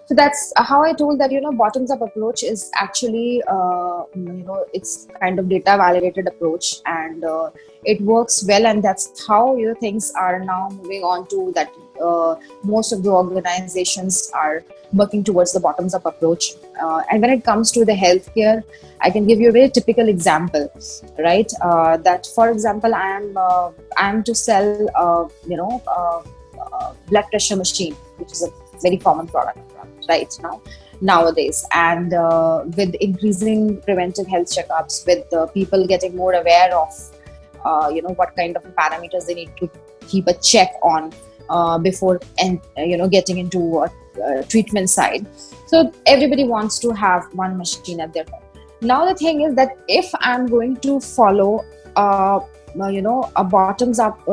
So that's how I told that, bottoms up approach is actually, it's kind of data validated approach, and it works well. And that's how, things are now moving on to that. Most of the organizations are working towards the bottoms up approach. And when it comes to the healthcare, I can give you a very typical example, right? That, for example, I am to sell, blood pressure machine, which is a very common product right nowadays. And with increasing preventive health checkups, with people getting more aware of what kind of parameters they need to keep a check on before, and getting into a treatment side. So everybody wants to have one machine at their home. Now the thing is that if I'm going to follow a bottoms up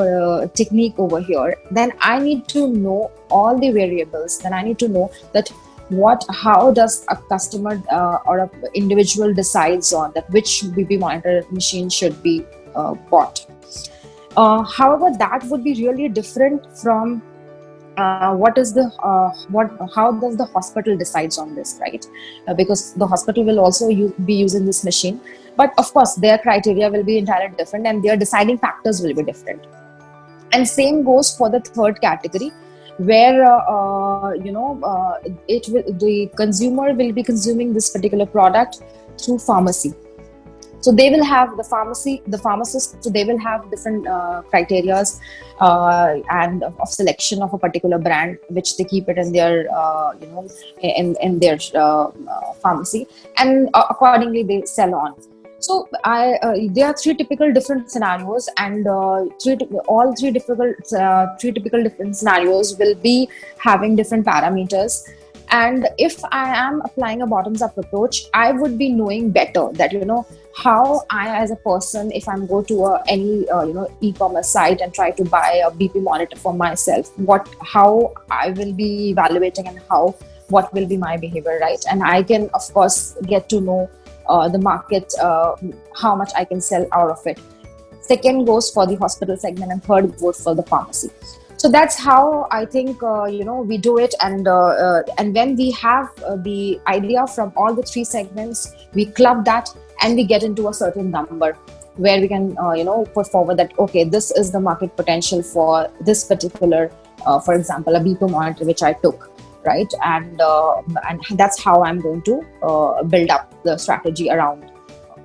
technique over here, then I need to know all the variables. Then I need to know that how does a customer or an individual decides on that which BP monitor machine should be bought. However, that would be really different from how does the hospital decides on this, right? Because the hospital will also be using this machine, but of course their criteria will be entirely different, and their deciding factors will be different. And same goes for the third category, where the consumer will be consuming this particular product through pharmacy. So they will have the pharmacist, so they will have different criterias and of selection of a particular brand, which they keep it in their in their pharmacy, and accordingly they sell on. So there are three typical different scenarios, and three typical different scenarios will be having different parameters. And if I am applying a bottoms-up approach, I would be knowing better that how I, as a person, if I'm go to any e-commerce site and try to buy a BP monitor for myself, how I will be evaluating, and what will be my behavior, right? And I can of course get to know the market, how much I can sell out of it. Second goes for the hospital segment, and third goes for the pharmacy. So that's how I think we do it, and when we have the idea from all the three segments, we club that and we get into a certain number where we can put forward that, okay, this is the market potential for this particular, for example, a BP monitor which I took, right? And that's how I'm going to build up the strategy around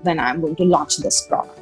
when I'm going to launch this product.